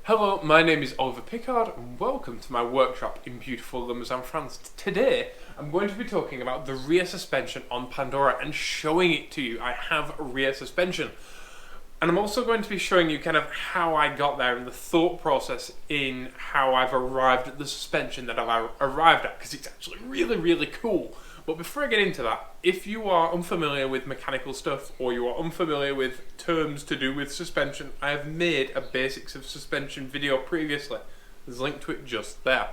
Hello, my name is Oliver Pickard and welcome to my workshop in beautiful Limousin, France. Today I'm going to be talking about the rear suspension on Pandora and showing it to you. I have a rear suspension. And I'm also going to be showing you kind of how I got there and the thought process in how I've arrived at the suspension that I've arrived at, because it's actually really cool. But before I get into that, if you are unfamiliar with mechanical stuff or you are unfamiliar with terms to do with suspension, I have made a basics of suspension video previously. There's a link to it just there.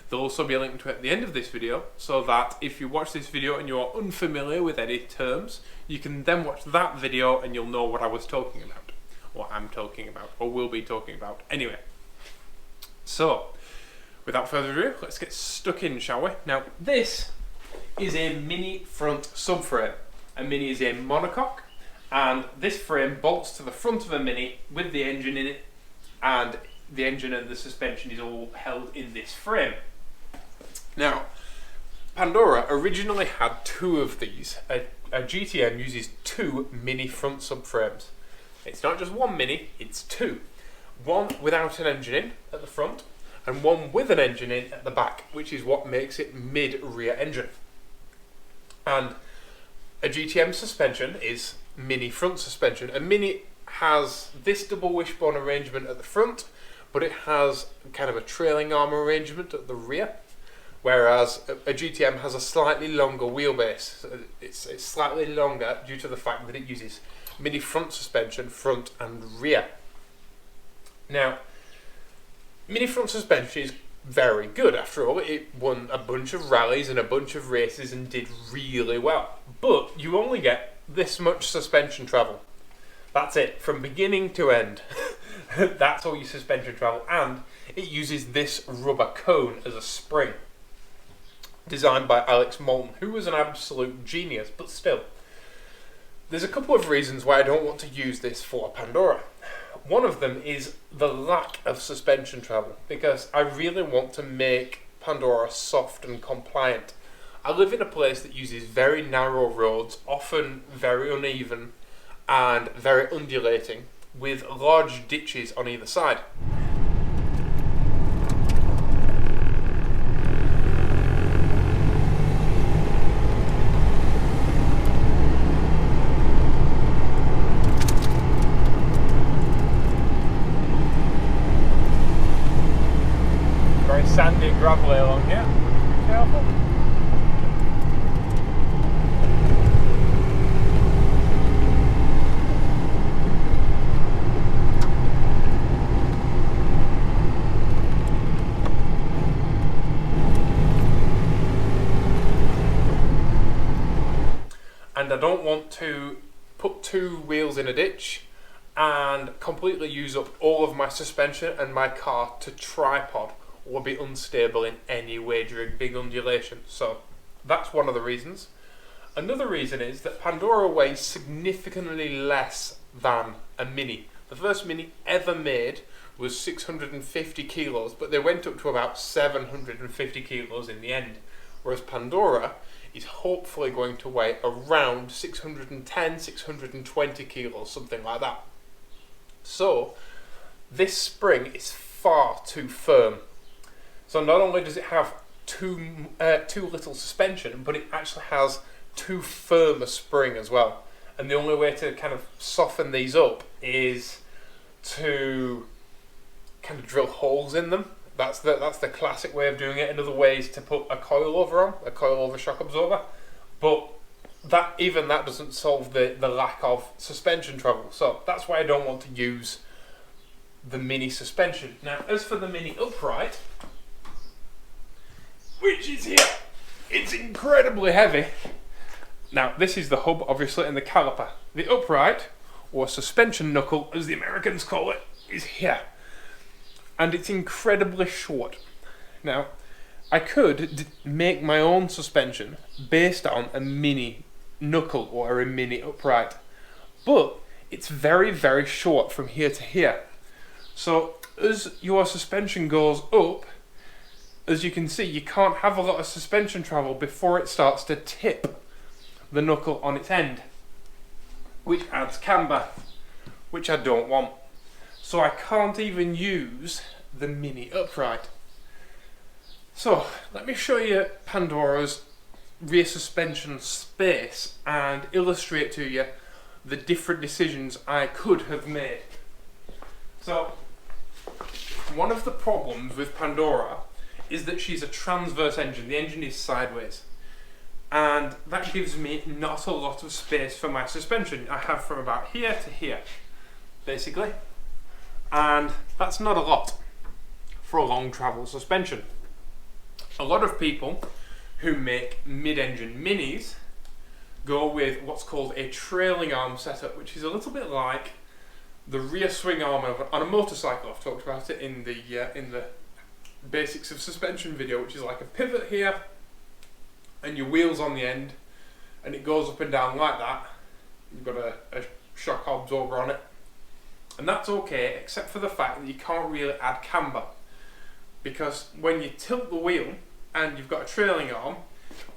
There'll also be a link to it at the end of this video, so that if you watch this video and you are unfamiliar with any terms, you can then watch that video and you'll know what I was talking about, or I'm talking about, or will be talking about. Anyway, so without further ado, let's get stuck in, shall we? Now, this is a mini front subframe. A mini is a monocoque, and this frame bolts to the front of a mini with the engine in it, and the engine and the suspension is all held in this frame. Now, Pandora originally had two of these. A GTM uses two mini front subframes. It's not just one mini, it's two. One without an engine in at the front, and one with an engine in at the back, which is what makes it mid-rear engine. And a GTM suspension is mini front suspension. A mini has this double wishbone arrangement at the front, but it has kind of a trailing arm arrangement at the rear, whereas a GTM has a slightly longer wheelbase. It's slightly longer due to the fact that it uses mini front suspension, front and rear. Now, mini front suspension is very good. After all, it won a bunch of rallies and a bunch of races and did really well. But you only get this much suspension travel. That's it, from beginning to end. That's all your suspension travel, and it uses this rubber cone as a spring, designed by Alex Moulton, who was an absolute genius, but still. There's a couple of reasons why I don't want to use this for Pandora. One of them is the lack of suspension travel, because I really want to make Pandora soft and compliant. I live in a place that uses very narrow roads, often very uneven and very undulating, with large ditches on either side. Very sandy and gravelly along here. Be careful. And I don't want to put two wheels in a ditch and completely use up all of my suspension and my car to tripod or be unstable in any way during big undulation. So that's one of the reasons. Another reason is that Pandora weighs significantly less than a mini. The first mini ever made was 650 kilos, but they went up to about 750 kilos in the end. Whereas Pandora is hopefully going to weigh around 610, 620 kilos, something like that. So this spring is far too firm. So not only does it have too little suspension, but it actually has too firm a spring as well. And the only way to kind of soften these up is to kind of drill holes in them. That's the classic way of doing it. Another way is to put a coilover shock absorber. But even that doesn't solve the lack of suspension travel. So that's why I don't want to use the mini suspension. Now, as for the mini upright, which is here, it's incredibly heavy. Now, this is the hub, obviously, and the caliper. The upright, or suspension knuckle, as the Americans call it, is here. And it's incredibly short. Now, I could make my own suspension based on a mini knuckle or a mini upright, but it's very short from here to here. So as your suspension goes up, as you can see, you can't have a lot of suspension travel before it starts to tip the knuckle on its end, which adds camber, which I don't want. so I can't even use the mini upright. So let me show you Pandora's rear suspension space and illustrate to you the different decisions I could have made. So one of the problems with Pandora is that she's a transverse engine. The engine is sideways, and that gives me not a lot of space for my suspension. I have from about here to here, basically, and that's not a lot for a long travel suspension. A lot of people who make mid-engine minis go with what's called a trailing arm setup, which is a little bit like the rear swing arm on a motorcycle. I've talked about it in the basics of suspension video, which is like a pivot here and your wheels on the end, and it goes up and down like that. You've got a shock absorber on it, and that's okay except for the fact that you can't really add camber, because when you tilt the wheel and you've got a trailing arm,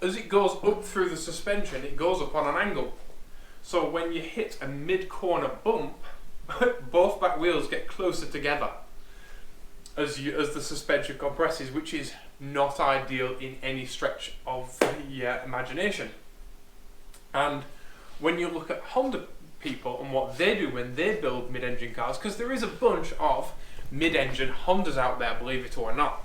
as it goes up through the suspension, it goes up on an angle. So when you hit a mid-corner bump, both back wheels get closer together as the suspension compresses, which is not ideal in any stretch of the imagination. And when you look at Honda people and what they do when they build mid-engine cars, because there is a bunch of mid-engine Hondas out there, believe it or not,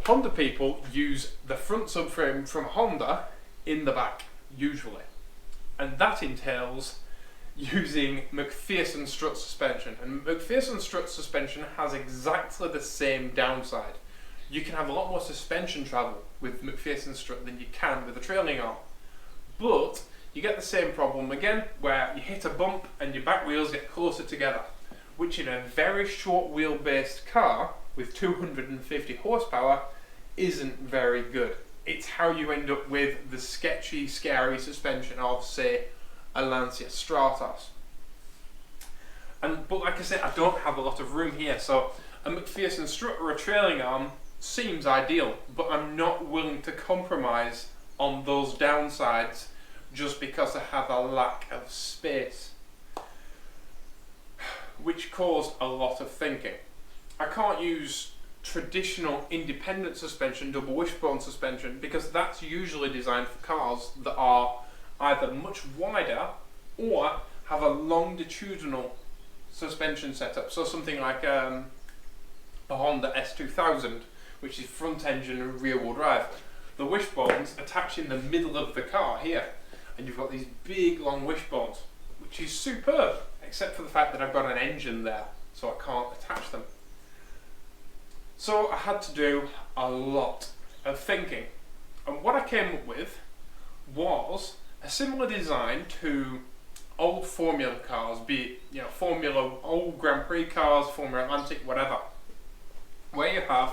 Honda people use the front subframe from Honda in the back, usually. And that entails using McPherson strut suspension. And McPherson strut suspension has exactly the same downside. You can have a lot more suspension travel with McPherson strut than you can with a trailing arm. But you get the same problem again, where you hit a bump and your back wheels get closer together, which in a very short wheel-based car with 250 horsepower isn't very good. It's how you end up with the sketchy, scary suspension of, say, a Lancia Stratos. But like I said, I don't have a lot of room here, so a McPherson strut or a trailing arm seems ideal, but I'm not willing to compromise on those downsides just because I have a lack of space, which caused a lot of thinking. I can't use traditional independent suspension, double wishbone suspension, because that's usually designed for cars that are either much wider or have a longitudinal suspension setup. So something like a Honda S2000, which is front engine and rear wheel drive. The wishbones attach in the middle of the car here, and you've got these big long wishbones, which is superb, except for the fact that I've got an engine there, so I can't attach them. So I had to do a lot of thinking, and what I came up with was a similar design to old Formula cars, be it old Grand Prix cars, Formula Atlantic, whatever, where you have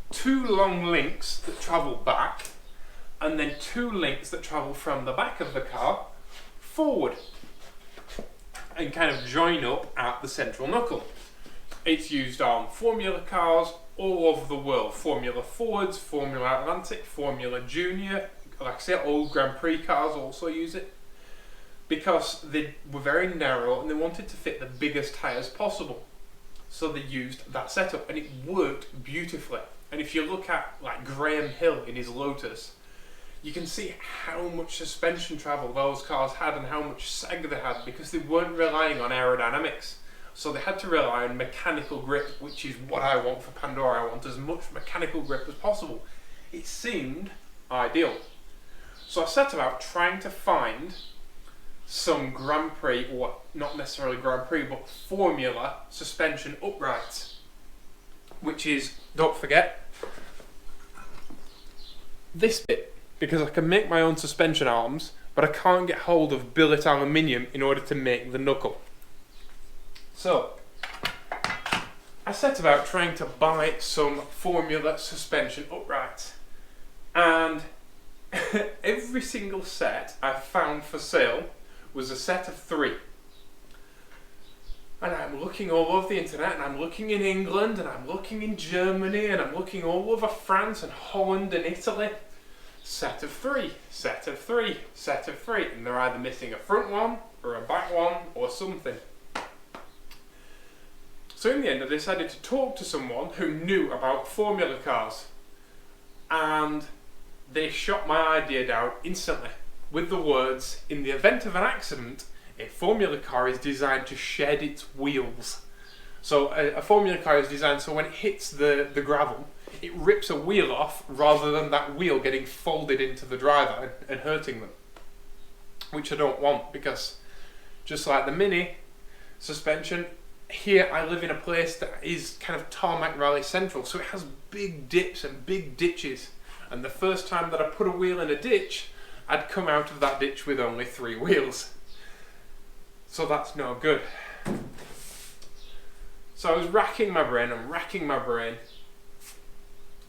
two long links that travel back, and then two links that travel from the back of the car forward, and kind of join up at the central knuckle. It's used on Formula cars all over the world. Formula Fords, Formula Atlantic, Formula Junior, like I say, old Grand Prix cars also use it, because they were very narrow and they wanted to fit the biggest tyres possible. So they used that setup, and it worked beautifully. And if you look at like Graham Hill in his Lotus, you can see how much suspension travel those cars had and how much sag they had, because they weren't relying on aerodynamics. So they had to rely on mechanical grip, which is what I want for Pandora. I want as much mechanical grip as possible. It seemed ideal. So I set about trying to find some Grand Prix, or not necessarily Grand Prix, but Formula suspension uprights, which is, don't forget, this bit, because I can make my own suspension arms, but I can't get hold of billet aluminium in order to make the knuckle. So I set about trying to buy some Formula suspension uprights, and every single set I found for sale was a set of 3. And I'm looking all over the internet, and I'm looking in England, and I'm looking in Germany, and I'm looking all over France and Holland and Italy. Set of 3, set of 3, set of 3, and they're either missing a front one or a back one or something. So in the end I decided to talk to someone who knew about formula cars, and they shot my idea down instantly with the words, "In the event of an accident, a formula car is designed to shed its wheels." So a formula car is designed so when it hits the gravel, it rips a wheel off rather than that wheel getting folded into the driver and hurting them. Which I don't want, because just like the Mini suspension, here I live in a place that is kind of tarmac rally central, so it has big dips and big ditches. And the first time that I put a wheel in a ditch, I'd come out of that ditch with only 3 wheels. So that's no good. So I was racking my brain,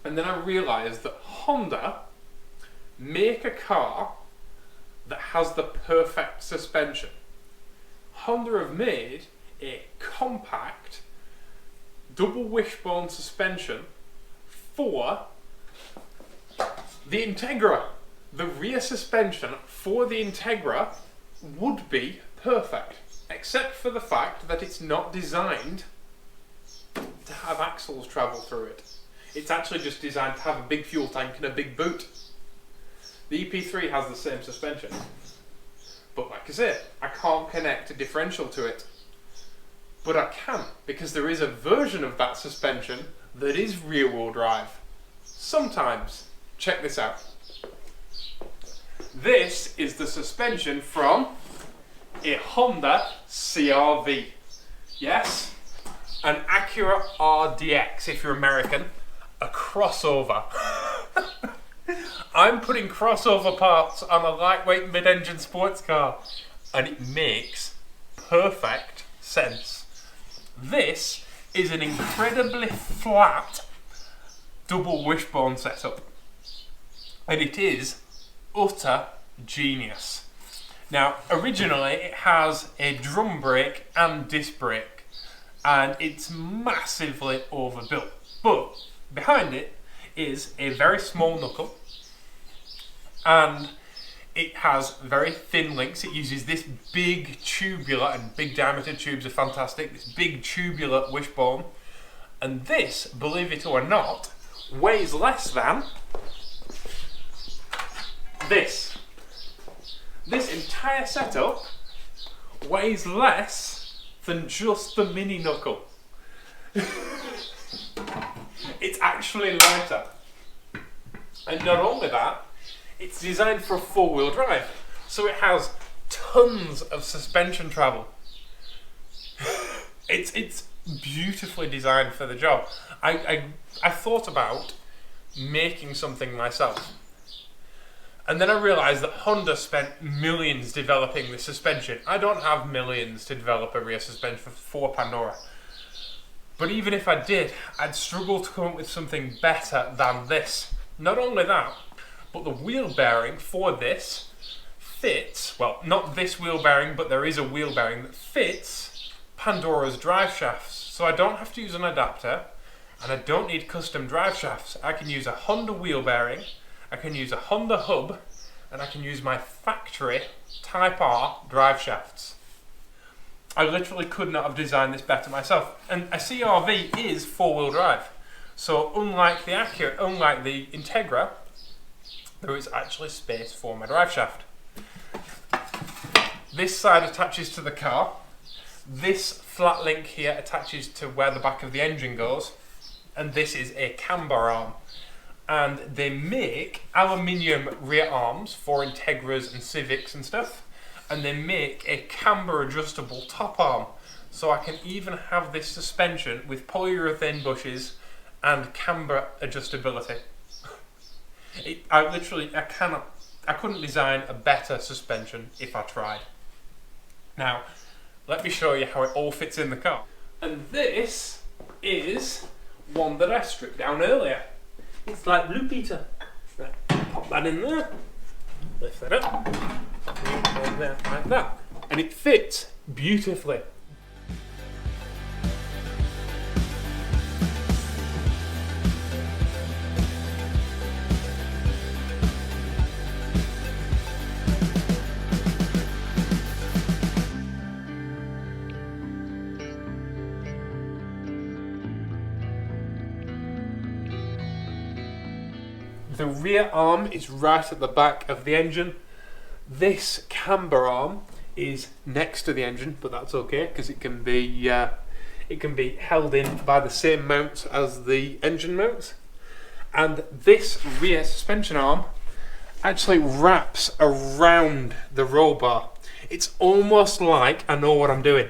and then I realised that Honda make a car that has the perfect suspension. Honda have made a compact double wishbone suspension for the Integra. The rear suspension for the Integra would be perfect, except for the fact that it's not designed to have axles travel through it. It's actually just designed to have a big fuel tank and a big boot. The EP3 has the same suspension, but like I said, I can't connect a differential to it. But I can, because there is a version of that suspension that is rear wheel drive. Sometimes. Check this out. This is the suspension from a Honda CR-V. Yes, an Acura RDX if you're American, a crossover. I'm putting crossover parts on a lightweight mid-engine sports car, and it makes perfect sense. This is an incredibly flat double wishbone setup, and it is utter genius. Now, originally it has a drum brake and disc brake, and it's massively overbuilt, but behind it is a very small knuckle, and it has very thin links. It uses this big tubular, and big diameter tubes are fantastic, this big tubular wishbone, and this, believe it or not, weighs less than this. This entire setup weighs less than just the mini knuckle. It's actually lighter. And not only that, it's designed for 4-wheel drive, so it has tons of suspension travel. It's beautifully designed for the job. I thought about making something myself, and then I realised that Honda spent millions developing the suspension. I don't have millions to develop a rear suspension for Pandora, but even if I did, I'd struggle to come up with something better than this. Not only that, but the wheel bearing for this fits, well, not this wheel bearing, but there is a wheel bearing that fits Pandora's drive shafts. So I don't have to use an adapter, and I don't need custom drive shafts. I can use a Honda wheel bearing, I can use a Honda hub, and I can use my factory Type R drive shafts. I literally could not have designed this better myself. And a CR-V is 4-wheel drive. So unlike the Acura, unlike the Integra, there is actually space for my drive shaft. This side attaches to the car. This flat link here attaches to where the back of the engine goes. And this is a camber arm. And they make aluminium rear arms for Integras and Civics and stuff. And they make a camber adjustable top arm. So I can even have this suspension with polyurethane bushes and camber adjustability. I couldn't design a better suspension if I tried. Now, let me show you how it all fits in the car. And this is one that I stripped down earlier. It's like Blue Peter. Right, pop that in there, lift that up, and there like that. And it fits beautifully. The rear arm is right at the back of the engine. This camber arm is next to the engine, but that's okay because it can be held in by the same mounts as the engine mounts. And this rear suspension arm actually wraps around the roll bar. It's almost like I know what I'm doing.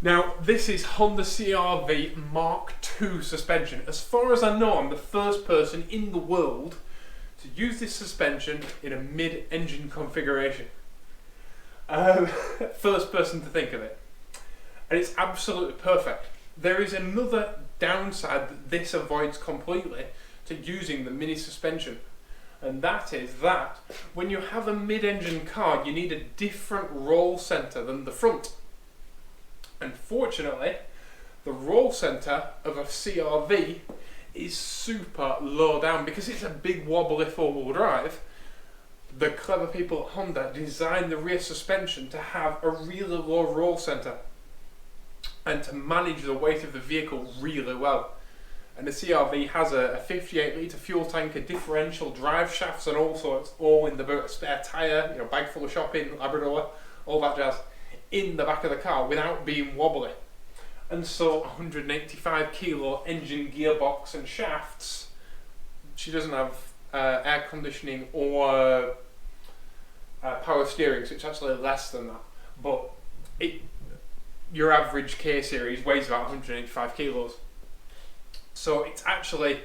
Now, this is Honda CR-V Mark II suspension. As far as I know, I'm the first person in the world to use this suspension in a mid-engine configuration. First person to think of it. And it's absolutely perfect. There is another downside that this avoids completely to using the mini suspension. And that is that when you have a mid-engine car, you need a different roll centre than the front. Unfortunately, the roll centre of a CR-V is super low down because it's a big wobbly four-wheel drive. The clever people at Honda designed the rear suspension to have a really low roll centre and to manage the weight of the vehicle really well. And the CR-V has a 58 litre fuel tank, a differential drive shafts and all sorts, all in the boot, a spare tyre, bag full of shopping, Labrador, all that jazz, in the back of the car without being wobbly. And so 185 kilo engine, gearbox and shafts, she doesn't have air conditioning or power steering, so it's actually less than that. But your average K series weighs about 185 kilos. So it's actually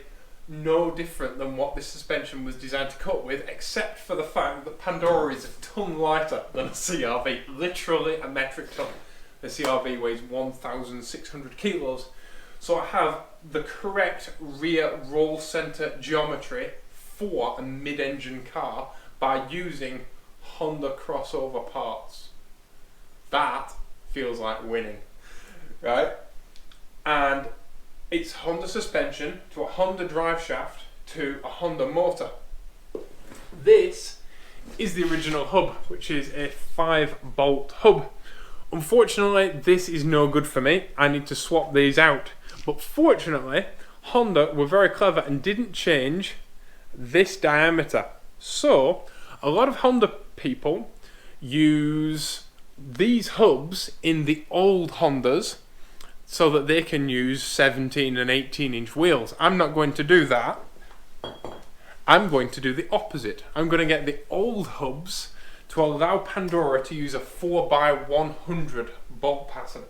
no different than what this suspension was designed to cope with, except for the fact that Pandora is a ton lighter than a CR-V, literally a metric ton. The CR-V weighs 1,600 kilos. So I have the correct rear roll centre geometry for a mid-engine car by using Honda crossover parts. That feels like winning, right? And it's Honda suspension to a Honda drive shaft to a Honda motor. This is the original hub, which is a 5-bolt hub. Unfortunately, this is no good for me. I need to swap these out. But fortunately, Honda were very clever and didn't change this diameter. So, a lot of Honda people use these hubs in the old Hondas so that they can use 17 and 18 inch wheels. I'm not going to do that. I'm going to do the opposite. I'm going to get the old hubs to allow Pandora to use a 4x100 bolt pattern,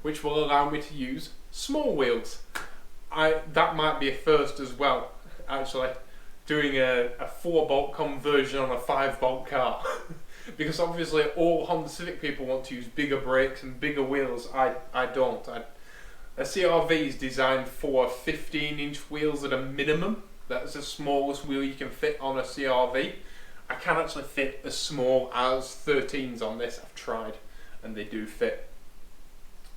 which will allow me to use small wheels. That might be a first as well, actually, doing a 4-bolt conversion on a 5-bolt car. Because obviously all Honda Civic people want to use bigger brakes and bigger wheels. I don't. A CR-V is designed for 15-inch wheels at a minimum. That's the smallest wheel you can fit on a CR-V. I can actually fit as small as 13s on this. I've tried and they do fit.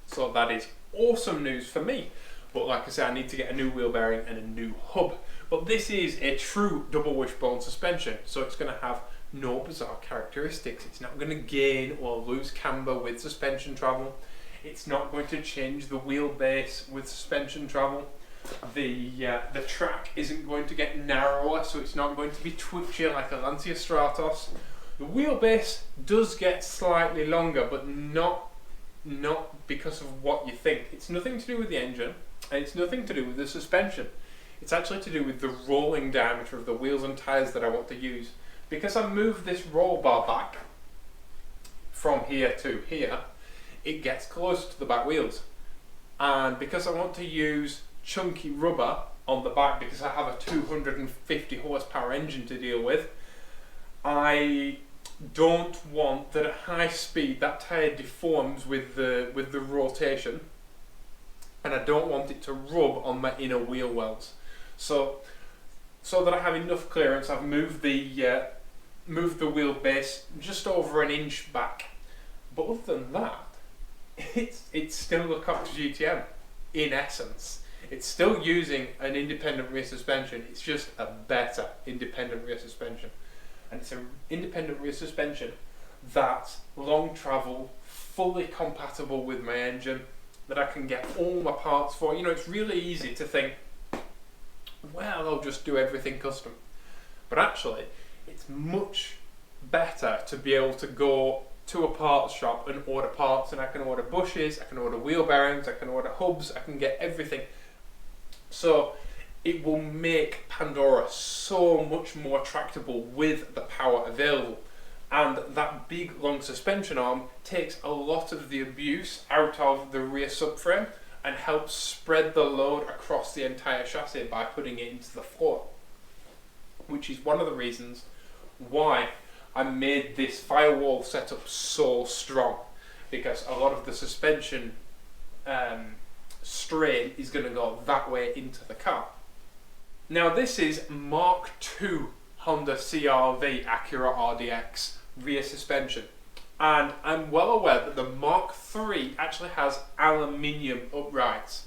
So that is awesome news for me. But like I said, I need to get a new wheel bearing and a new hub. But this is a true double wishbone suspension, so it's going to have no bizarre characteristics. It's not going to gain or lose camber with suspension travel. It's not going to change the wheelbase with suspension travel. The track isn't going to get narrower, so it's not going to be twitchy like a Lancia Stratos. The wheelbase does get slightly longer, but not because of what you think. It's nothing to do with the engine, and it's nothing to do with the suspension. It's actually to do with the rolling diameter of the wheels and tyres that I want to use. Because I moved this roll bar back from here to here, it gets closer to the back wheels. And because I want to use chunky rubber on the back because I have a 250 horsepower engine to deal with, I don't want that at high speed that tyre deforms with the rotation, and I don't want it to rub on my inner wheel wells. So that I have enough clearance, I've moved the wheelbase just over an inch back. But other than that, it's still a Cox GTM in essence. It's still using an independent rear suspension. It's just a better independent rear suspension. And it's an independent rear suspension that's long travel, fully compatible with my engine, that I can get all my parts for. You know, it's really easy to think, well, I'll just do everything custom. But actually, it's much better to be able to go to a parts shop and order parts, and I can order bushes, I can order wheel bearings, I can order hubs, I can get everything. So it will make Pandora so much more tractable with the power available. And that big long suspension arm takes a lot of the abuse out of the rear subframe and helps spread the load across the entire chassis by putting it into the floor. Which is one of the reasons why I made this firewall setup so strong, because a lot of the suspension strain is going to go that way into the car. Now this is Mark II Honda CR-V Acura RDX rear suspension, and I'm well aware that the Mark III actually has aluminium uprights.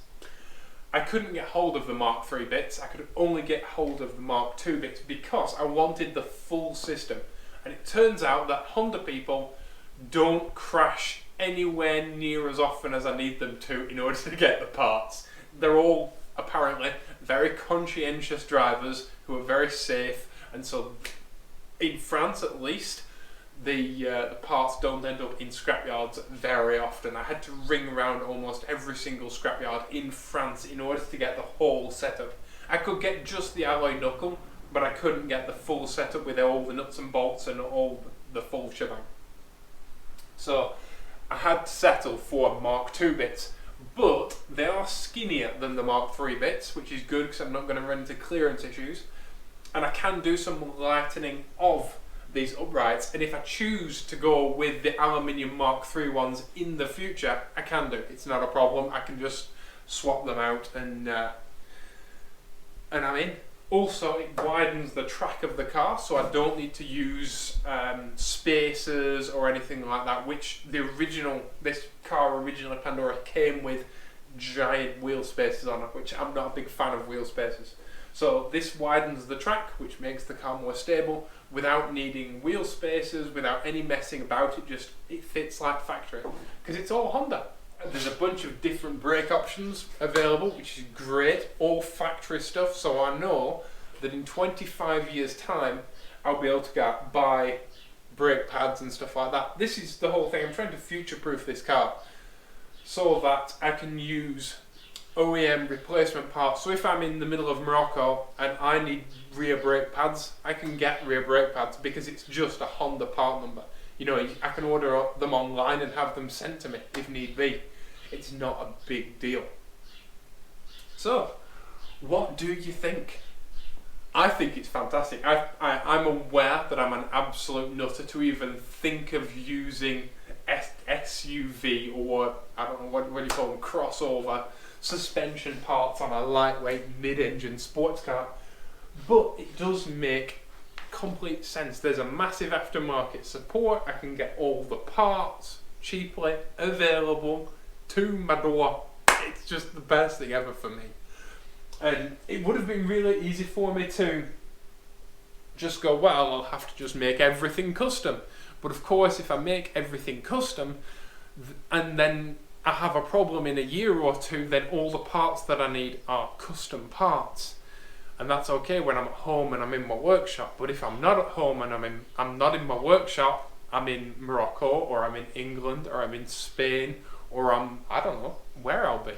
I couldn't get hold of the Mark III bits, I could only get hold of the Mark II bits because I wanted the full system. And it turns out that Honda people don't crash anywhere near as often as I need them to in order to get the parts. They're all apparently very conscientious drivers who are very safe, and so in France at least, the parts don't end up in scrapyards very often. I had to ring around almost every single scrapyard in France in order to get the whole setup. I could get just the alloy knuckle, but I couldn't get the full setup with all the nuts and bolts and all the full shebang. So I had to settle for Mark II bits, but they are skinnier than the Mark III bits, which is good because I'm not going to run into clearance issues. And I can do some lightening of these uprights, and if I choose to go with the aluminium Mark III ones in the future, I can do. It's not a problem. I can just swap them out and I'm in. Also, it widens the track of the car, so I don't need to use spacers or anything like that, which this car originally, Pandora, came with giant wheel spacers on it, which I'm not a big fan of wheel spacers. So this widens the track, which makes the car more stable without needing wheel spacers, without any messing about it. It fits like factory because it's all Honda. There's a bunch of different brake options available, which is great, all factory stuff, so I know that in 25 years time I'll be able to buy brake pads and stuff like that. This is the whole thing. I'm trying to future-proof this car so that I can use OEM replacement parts. So if I'm in the middle of Morocco and I need rear brake pads, I can get rear brake pads because it's just a Honda part number. You know, I can order them online and have them sent to me if need be. It's not a big deal. So, what do you think? I think it's fantastic. I'm aware that I'm an absolute nutter to even think of using SUV or, I don't know, what do you call them, crossover suspension parts on a lightweight mid-engine sports car. But it does make complete sense. There's a massive aftermarket support. I can get all the parts cheaply available to my door. It's just the best thing ever for me. And it would have been really easy for me to just go, well, I'll have to just make everything custom. But of course, if I make everything custom and then I have a problem in a year or two, then all the parts that I need are custom parts. And that's okay when I'm at home and I'm in my workshop. But if I'm not at home and I'm not in my workshop, I'm in Morocco or I'm in England or I'm in Spain or I don't know where I'll be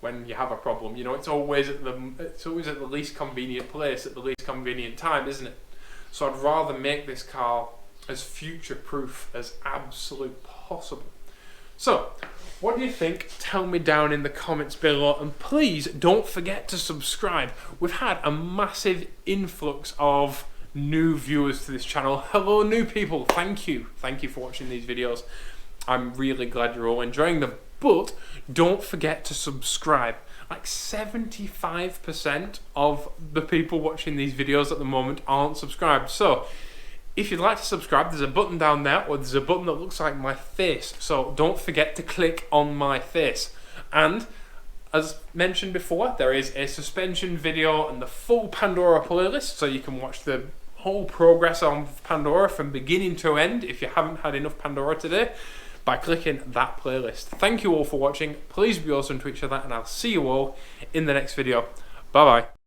when you have a problem. You know, it's always at the least convenient place at the least convenient time, isn't it? So I'd rather make this car as future-proof as absolutely possible. So, what do you think? Tell me down in the comments below, and please don't forget to subscribe. We've had a massive influx of new viewers to this channel. Hello new people, thank you for watching these videos. I'm really glad you're all enjoying them, but don't forget to subscribe. Like 75% of the people watching these videos at the moment aren't subscribed. So if you'd like to subscribe, there's a button down there, or there's a button that looks like my face. So don't forget to click on my face. And as mentioned before, there is a suspension video and the full Pandora playlist, so you can watch the whole progress on Pandora from beginning to end if you haven't had enough Pandora today. by clicking that playlist. Thank you all for watching. Please be awesome to each other, and I'll see you all in the next video. Bye bye.